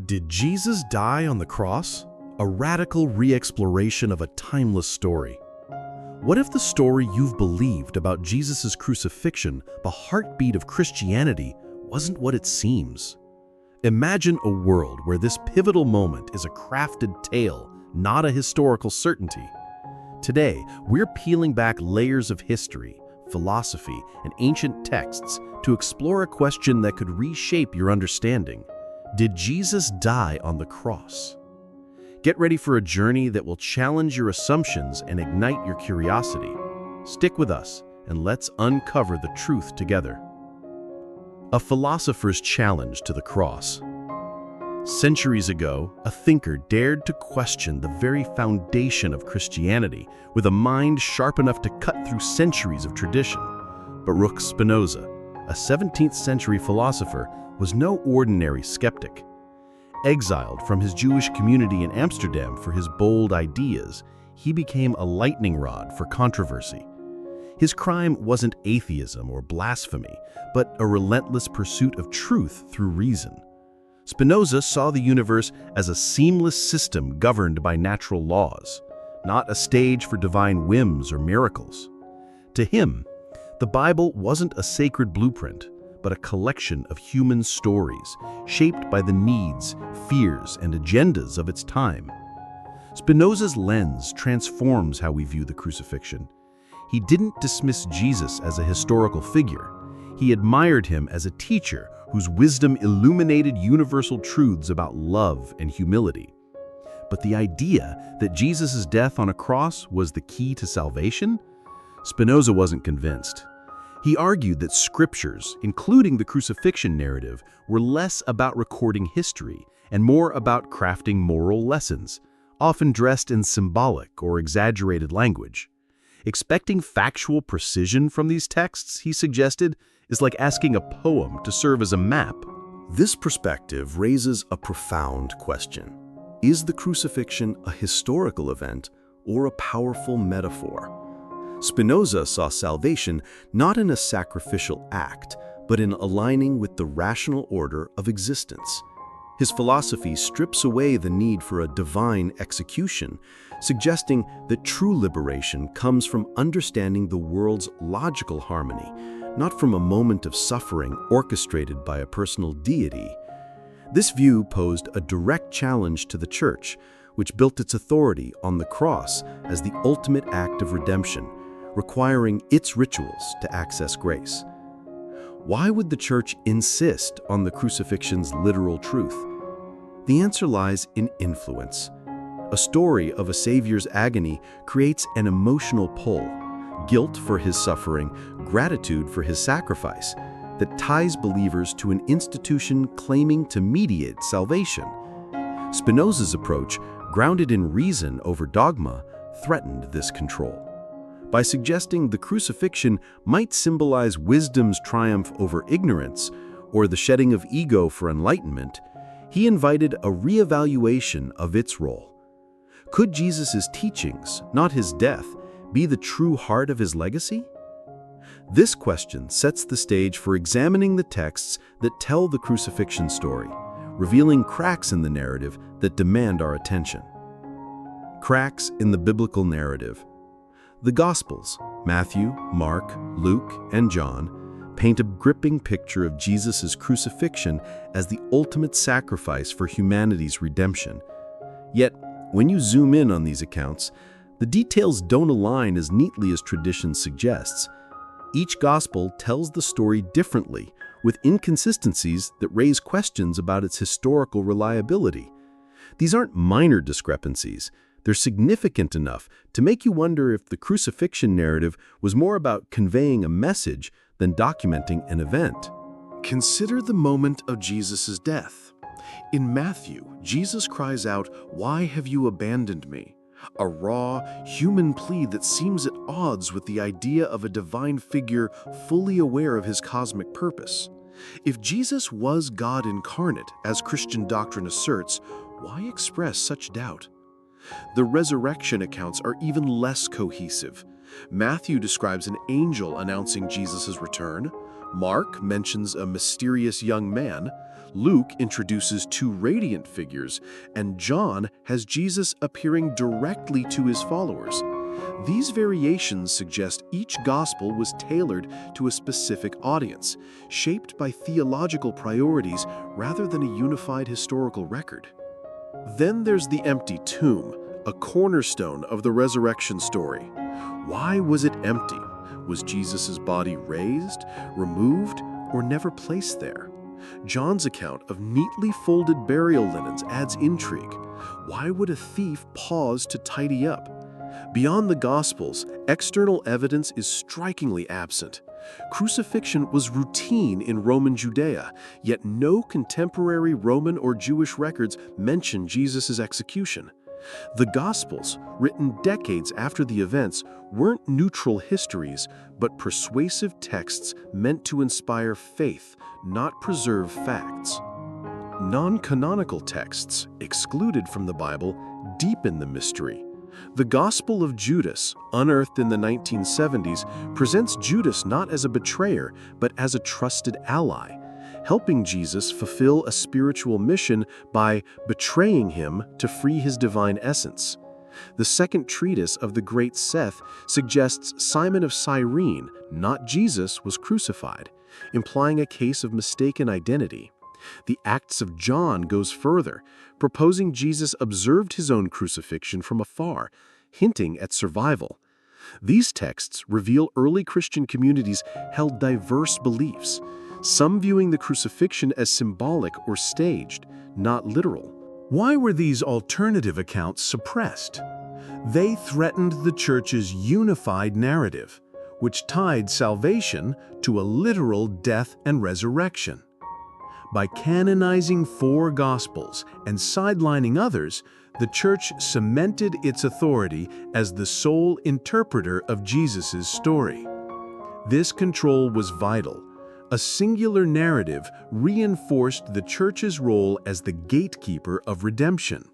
Did Jesus die on the cross? A radical re-exploration of a timeless story. What if the story you've believed about Jesus' crucifixion, the heartbeat of Christianity, wasn't what it seems? Imagine a world where this pivotal moment is a crafted tale, not a historical certainty. Today, we're peeling back layers of history, philosophy, and ancient texts to explore a question that could reshape your understanding. Did Jesus die on the cross? Get ready for a journey that will challenge your assumptions and ignite your curiosity. Stick with us, and let's uncover the truth together. A philosopher's challenge to the cross. Centuries ago, a thinker dared to question the very foundation of Christianity with a mind sharp enough to cut through centuries of tradition. Baruch Spinoza, a 17th century philosopher, was no ordinary skeptic. Exiled from his Jewish community in Amsterdam for his bold ideas, he became a lightning rod for controversy. His crime wasn't atheism or blasphemy, but a relentless pursuit of truth through reason. Spinoza saw the universe as a seamless system governed by natural laws, not a stage for divine whims or miracles. To him, the Bible wasn't a sacred blueprint, but a collection of human stories shaped by the needs, fears, and agendas of its time. Spinoza's lens transforms how we view the crucifixion. He didn't dismiss Jesus as a historical figure. He admired him as a teacher whose wisdom illuminated universal truths about love and humility. But the idea that Jesus' death on a cross was the key to salvation? Spinoza wasn't convinced. He argued that scriptures, including the crucifixion narrative, were less about recording history and more about crafting moral lessons, often dressed in symbolic or exaggerated language. Expecting factual precision from these texts, he suggested, is like asking a poem to serve as a map. This perspective raises a profound question. Is the crucifixion a historical event or a powerful metaphor? Spinoza saw salvation not in a sacrificial act, but in aligning with the rational order of existence. His philosophy strips away the need for a divine execution, suggesting that true liberation comes from understanding the world's logical harmony, not from a moment of suffering orchestrated by a personal deity. This view posed a direct challenge to the Church, which built its authority on the cross as the ultimate act of redemption, requiring its rituals to access grace. Why would the Church insist on the crucifixion's literal truth? The answer lies in influence. A story of a Savior's agony creates an emotional pull, guilt for his suffering, gratitude for his sacrifice, that ties believers to an institution claiming to mediate salvation. Spinoza's approach, grounded in reason over dogma, threatened this control. By suggesting the crucifixion might symbolize wisdom's triumph over ignorance or the shedding of ego for enlightenment, he invited a reevaluation of its role. Could Jesus' teachings, not his death, be the true heart of his legacy? This question sets the stage for examining the texts that tell the crucifixion story, revealing cracks in the narrative that demand our attention. Cracks in the biblical narrative. The Gospels, Matthew, Mark, Luke, and John, paint a gripping picture of Jesus' crucifixion as the ultimate sacrifice for humanity's redemption. Yet, when you zoom in on these accounts, the details don't align as neatly as tradition suggests. Each Gospel tells the story differently, with inconsistencies that raise questions about its historical reliability. These aren't minor discrepancies. They're significant enough to make you wonder if the crucifixion narrative was more about conveying a message than documenting an event. Consider the moment of Jesus' death. In Matthew, Jesus cries out, "Why have you abandoned me?" A raw, human plea that seems at odds with the idea of a divine figure fully aware of his cosmic purpose. If Jesus was God incarnate, as Christian doctrine asserts, why express such doubt? The resurrection accounts are even less cohesive. Matthew describes an angel announcing Jesus' return, Mark mentions a mysterious young man, Luke introduces two radiant figures, and John has Jesus appearing directly to his followers. These variations suggest each gospel was tailored to a specific audience, shaped by theological priorities rather than a unified historical record. Then there's the empty tomb, a cornerstone of the resurrection story. Why was it empty? Was Jesus' body raised, removed, or never placed there? John's account of neatly folded burial linens adds intrigue. Why would a thief pause to tidy up? Beyond the Gospels, external evidence is strikingly absent. Crucifixion was routine in Roman Judea, yet no contemporary Roman or Jewish records mention Jesus' execution. The Gospels, written decades after the events, weren't neutral histories, but persuasive texts meant to inspire faith, not preserve facts. Non-canonical texts, excluded from the Bible, deepen the mystery. The Gospel of Judas, unearthed in the 1970s, presents Judas not as a betrayer, but as a trusted ally, helping Jesus fulfill a spiritual mission by betraying him to free his divine essence. The Second Treatise of the Great Seth suggests Simon of Cyrene, not Jesus, was crucified, implying a case of mistaken identity. The Acts of John goes further, proposing Jesus observed his own crucifixion from afar, hinting at survival. These texts reveal early Christian communities held diverse beliefs, some viewing the crucifixion as symbolic or staged, not literal. Why were these alternative accounts suppressed? They threatened the Church's unified narrative, which tied salvation to a literal death and resurrection. By canonizing 4 Gospels and sidelining others, the Church cemented its authority as the sole interpreter of Jesus' story. This control was vital. A singular narrative reinforced the Church's role as the gatekeeper of redemption.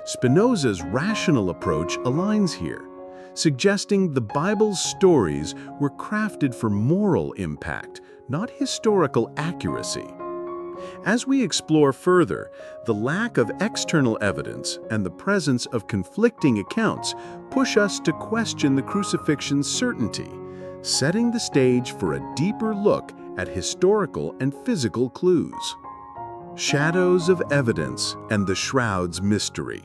Spinoza's rational approach aligns here, suggesting the Bible's stories were crafted for moral impact, not historical accuracy. As we explore further, the lack of external evidence and the presence of conflicting accounts push us to question the crucifixion's certainty, setting the stage for a deeper look at historical and physical clues. Shadows of evidence and the shroud's mystery.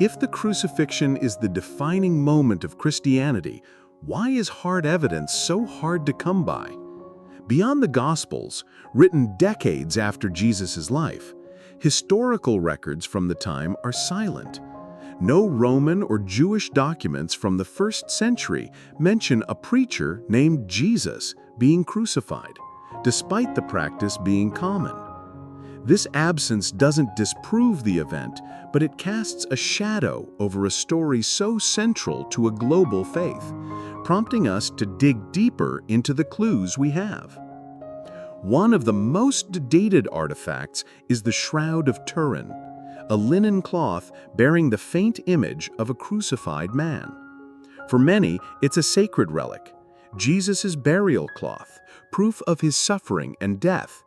If the crucifixion is the defining moment of Christianity, why is hard evidence so hard to come by? Beyond the Gospels, written decades after Jesus' life, historical records from the time are silent. No Roman or Jewish documents from the 1st century mention a preacher named Jesus being crucified, despite the practice being common. This absence doesn't disprove the event, but it casts a shadow over a story so central to a global faith, prompting us to dig deeper into the clues we have. One of the most dated artifacts is the Shroud of Turin, a linen cloth bearing the faint image of a crucified man. For many, it's a sacred relic, Jesus' burial cloth, proof of his suffering and death.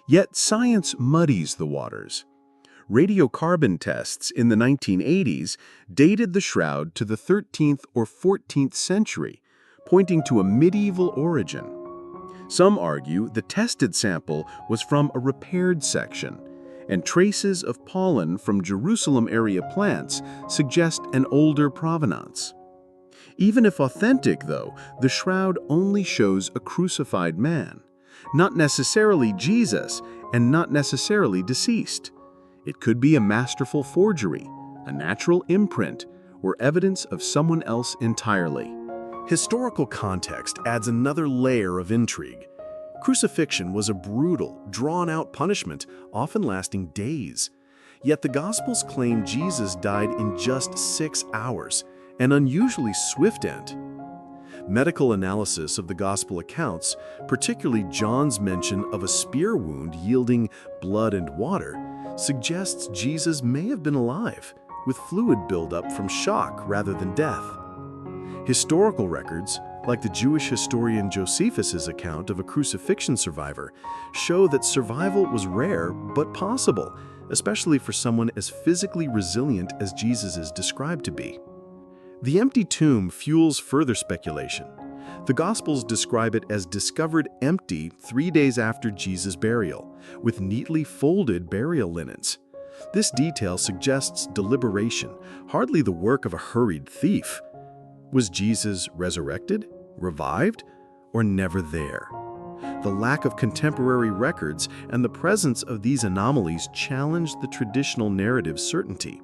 Yet science muddies the waters. Radiocarbon tests in the 1980s dated the shroud to the 13th or 14th century, pointing to a medieval origin. Some argue the tested sample was from a repaired section, and traces of pollen from Jerusalem area plants suggest an older provenance. Even if authentic, though, the shroud only shows a crucified man, not necessarily Jesus and not necessarily deceased. It could be a masterful forgery, a natural imprint, or evidence of someone else entirely. Historical context adds another layer of intrigue. Crucifixion was a brutal, drawn-out punishment, often lasting days. Yet the Gospels claim Jesus died in just 6 hours, an unusually swift end. Medical analysis of the Gospel accounts, particularly John's mention of a spear wound yielding blood and water, suggests Jesus may have been alive, with fluid buildup from shock rather than death. Historical records, like the Jewish historian Josephus's account of a crucifixion survivor, show that survival was rare but possible, especially for someone as physically resilient as Jesus is described to be. The empty tomb fuels further speculation. The Gospels describe it as discovered empty 3 days after Jesus' burial, with neatly folded burial linens. This detail suggests deliberation, hardly the work of a hurried thief. Was Jesus resurrected, revived, or never there? The lack of contemporary records and the presence of these anomalies challenged the traditional narrative's certainty.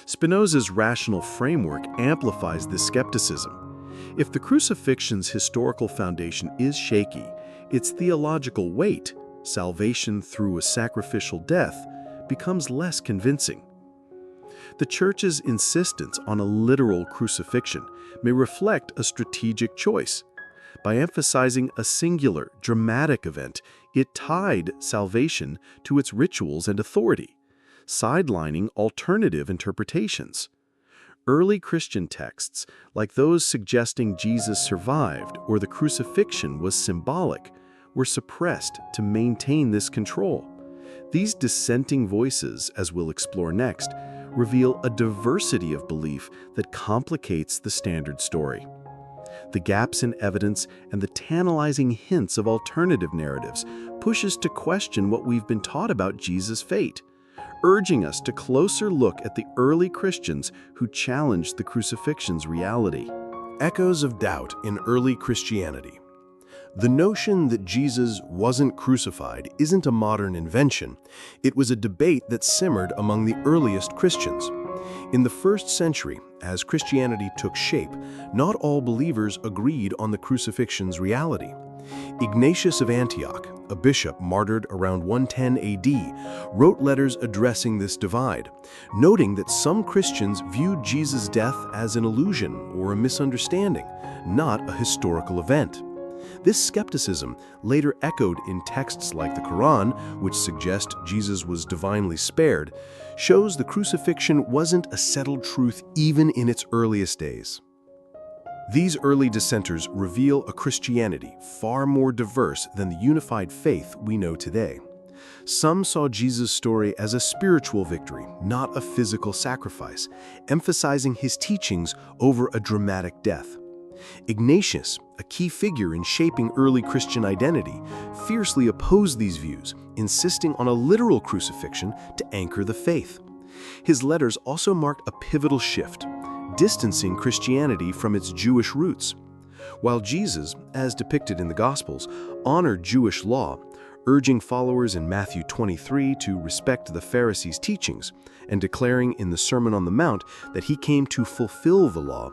Spinoza's rational framework amplifies this skepticism. If the crucifixion's historical foundation is shaky, its theological weight, salvation through a sacrificial death, becomes less convincing. The Church's insistence on a literal crucifixion may reflect a strategic choice. By emphasizing a singular, dramatic event, it tied salvation to its rituals and authority, sidelining alternative interpretations. Early Christian texts, like those suggesting Jesus survived or the crucifixion was symbolic, were suppressed to maintain this control. These dissenting voices, as we'll explore next, reveal a diversity of belief that complicates the standard story. The gaps in evidence and the tantalizing hints of alternative narratives push us to question what we've been taught about Jesus' fate, urging us to closer look at the early Christians who challenged the crucifixion's reality. Echoes of doubt in early Christianity. The notion that Jesus wasn't crucified isn't a modern invention. It was a debate that simmered among the earliest Christians. In the 1st century, as Christianity took shape, not all believers agreed on the crucifixion's reality. Ignatius of Antioch, a bishop martyred around 110 AD, wrote letters addressing this divide, noting that some Christians viewed Jesus' death as an illusion or a misunderstanding, not a historical event. This skepticism, later echoed in texts like the Quran, which suggest Jesus was divinely spared, shows the crucifixion wasn't a settled truth even in its earliest days. These early dissenters reveal a Christianity far more diverse than the unified faith we know today. Some saw Jesus' story as a spiritual victory, not a physical sacrifice, emphasizing his teachings over a dramatic death. Ignatius, a key figure in shaping early Christian identity, fiercely opposed these views, insisting on a literal crucifixion to anchor the faith. His letters also marked a pivotal shift, distancing Christianity from its Jewish roots. While Jesus, as depicted in the Gospels, honored Jewish law, urging followers in Matthew 23 to respect the Pharisees' teachings, and declaring in the Sermon on the Mount that he came to fulfill the law,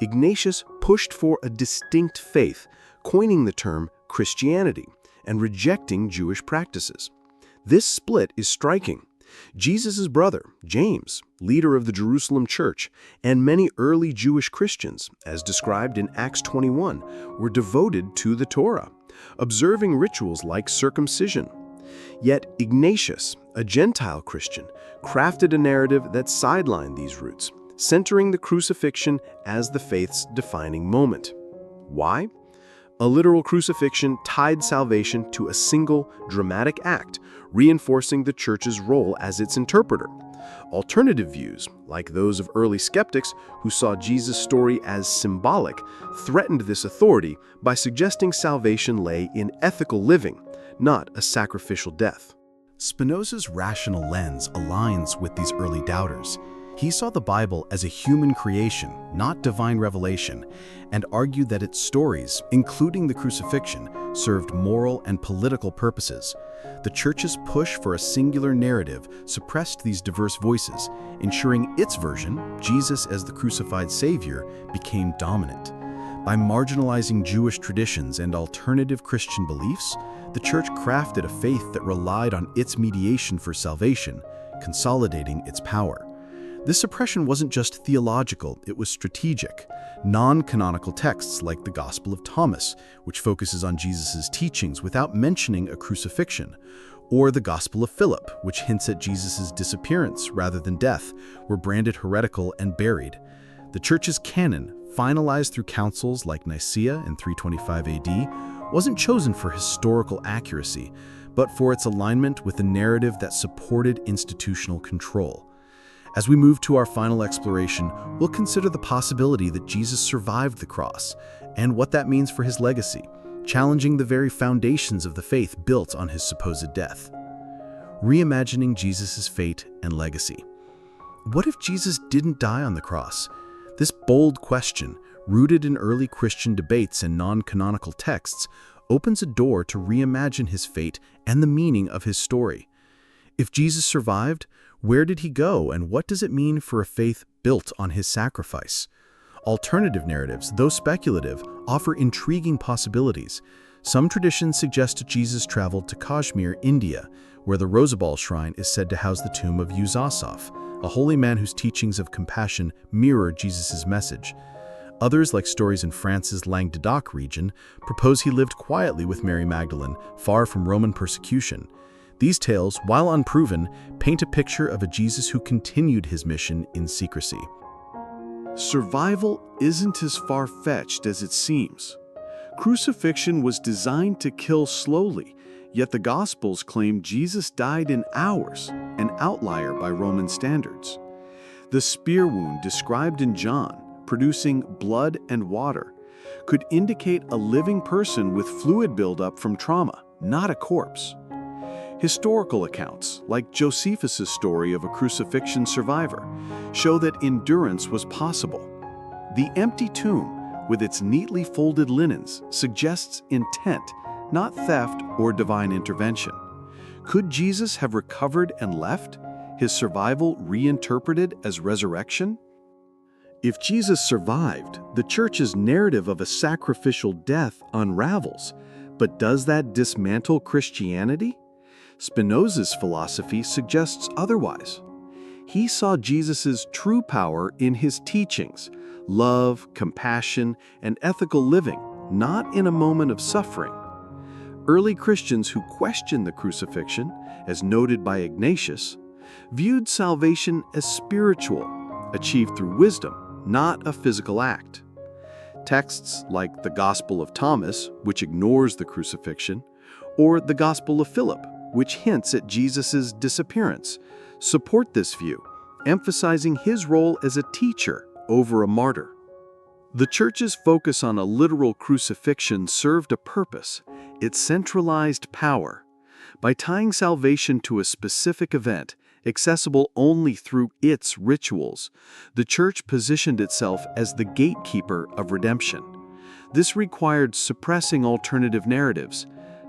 Ignatius pushed for a distinct faith, coining the term Christianity and rejecting Jewish practices. This split is striking. Jesus' brother, James, leader of the Jerusalem church, and many early Jewish Christians, as described in Acts 21, were devoted to the Torah, observing rituals like circumcision. Yet Ignatius, a Gentile Christian, crafted a narrative that sidelined these roots, centering the crucifixion as the faith's defining moment. Why? A literal crucifixion tied salvation to a single, dramatic act, reinforcing the church's role as its interpreter. Alternative views, like those of early skeptics who saw Jesus' story as symbolic, threatened this authority by suggesting salvation lay in ethical living, not a sacrificial death. Spinoza's rational lens aligns with these early doubters. He saw the Bible as a human creation, not divine revelation, and argued that its stories, including the crucifixion, served moral and political purposes. The Church's push for a singular narrative suppressed these diverse voices, ensuring its version, Jesus as the crucified Savior, became dominant. By marginalizing Jewish traditions and alternative Christian beliefs, the Church crafted a faith that relied on its mediation for salvation, consolidating its power. This suppression wasn't just theological, it was strategic. Non-canonical texts like the Gospel of Thomas, which focuses on Jesus' teachings without mentioning a crucifixion, or the Gospel of Philip, which hints at Jesus' disappearance rather than death, were branded heretical and buried. The Church's canon, finalized through councils like Nicaea in 325 AD, wasn't chosen for historical accuracy, but for its alignment with a narrative that supported institutional control. As we move to our final exploration, we'll consider the possibility that Jesus survived the cross and what that means for his legacy, challenging the very foundations of the faith built on his supposed death. Reimagining Jesus' fate and legacy. What if Jesus didn't die on the cross? This bold question, rooted in early Christian debates and non-canonical texts, opens a door to reimagine his fate and the meaning of his story. If Jesus survived, where did he go, and what does it mean for a faith built on his sacrifice? Alternative narratives, though speculative, offer intriguing possibilities. Some traditions suggest that Jesus traveled to Kashmir, India, where the Rosabal shrine is said to house the tomb of Yusasov, a holy man whose teachings of compassion mirror Jesus' message. Others, like stories in France's Languedoc region, propose he lived quietly with Mary Magdalene, far from Roman persecution. These tales, while unproven, paint a picture of a Jesus who continued his mission in secrecy. Survival isn't as far-fetched as it seems. Crucifixion was designed to kill slowly, yet the Gospels claim Jesus died in hours, an outlier by Roman standards. The spear wound described in John, producing blood and water, could indicate a living person with fluid buildup from trauma, not a corpse. Historical accounts, like Josephus' story of a crucifixion survivor, show that endurance was possible. The empty tomb, with its neatly folded linens, suggests intent, not theft or divine intervention. Could Jesus have recovered and left, his survival reinterpreted as resurrection? If Jesus survived, the Church's narrative of a sacrificial death unravels. But does that dismantle Christianity? Spinoza's philosophy suggests otherwise. He saw Jesus' true power in his teachings, love, compassion, and ethical living, not in a moment of suffering. Early Christians who questioned the crucifixion, as noted by Ignatius, viewed salvation as spiritual, achieved through wisdom, not a physical act. Texts like the Gospel of Thomas, which ignores the crucifixion, or the Gospel of Philip, which hints at Jesus' disappearance, support this view, emphasizing his role as a teacher over a martyr. The Church's focus on a literal crucifixion served a purpose. It centralized power. By tying salvation to a specific event, accessible only through its rituals, the Church positioned itself as the gatekeeper of redemption. This required suppressing alternative narratives.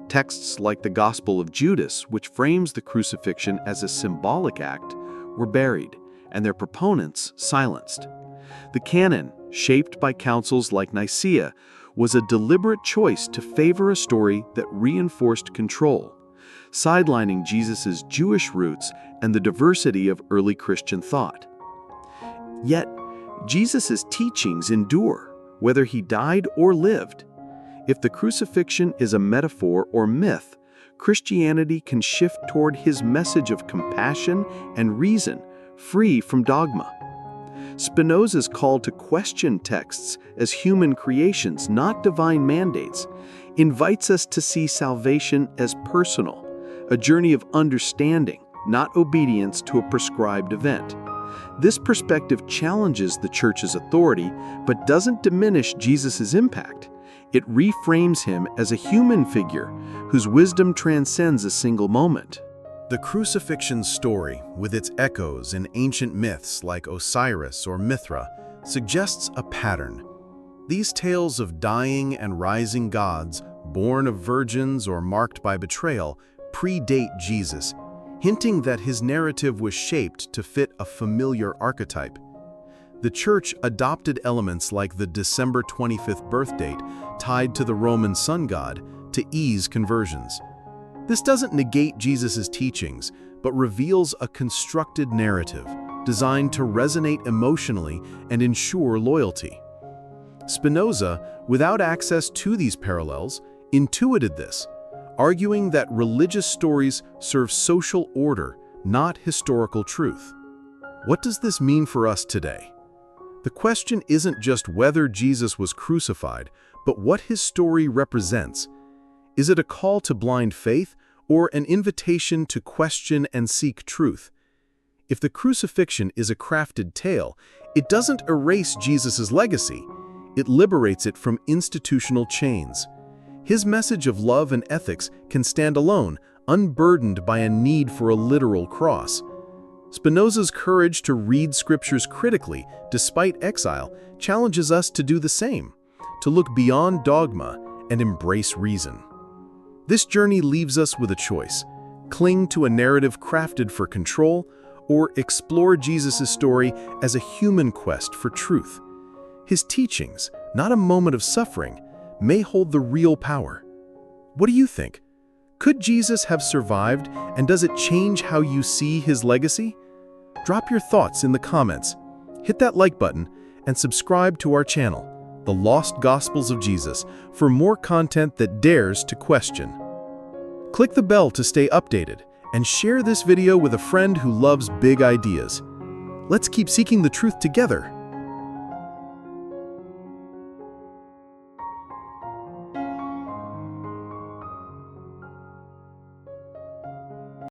Texts like the Gospel of Judas, which frames the crucifixion as a symbolic act, were buried, and their proponents silenced. The canon, shaped by councils like Nicaea, was a deliberate choice to favor a story that reinforced control, sidelining Jesus' Jewish roots and the diversity of early Christian thought. Yet, Jesus' teachings endure, whether he died or lived. If the crucifixion is a metaphor or myth, Christianity can shift toward his message of compassion and reason, free from dogma. Spinoza's call to question texts as human creations, not divine mandates, invites us to see salvation as personal, a journey of understanding, not obedience to a prescribed event. This perspective challenges the Church's authority, but doesn't diminish Jesus' impact. It reframes him as a human figure whose wisdom transcends a single moment. The crucifixion story, with its echoes in ancient myths like Osiris or Mithra, suggests a pattern. These tales of dying and rising gods, born of virgins or marked by betrayal, predate Jesus, hinting that his narrative was shaped to fit a familiar archetype. The Church adopted elements like the December 25th birth date tied to the Roman sun god to ease conversions. This doesn't negate Jesus' teachings, but reveals a constructed narrative designed to resonate emotionally and ensure loyalty. Spinoza, without access to these parallels, intuited this, arguing that religious stories serve social order, not historical truth. What does this mean for us today? The question isn't just whether Jesus was crucified, but what his story represents. Is it a call to blind faith or an invitation to question and seek truth? If the crucifixion is a crafted tale, it doesn't erase Jesus' legacy. It liberates it from institutional chains. His message of love and ethics can stand alone, unburdened by a need for a literal cross. Spinoza's courage to read scriptures critically, despite exile, challenges us to do the same, to look beyond dogma and embrace reason. This journey leaves us with a choice: cling to a narrative crafted for control, or explore Jesus' story as a human quest for truth. His teachings, not a moment of suffering, may hold the real power. What do you think? Could Jesus have survived, and does it change how you see his legacy? Drop your thoughts in the comments. Hit that like button and subscribe to our channel, The Lost Gospels of Jesus, for more content that dares to question. Click the bell to stay updated and share this video with a friend who loves big ideas. Let's keep seeking the truth together.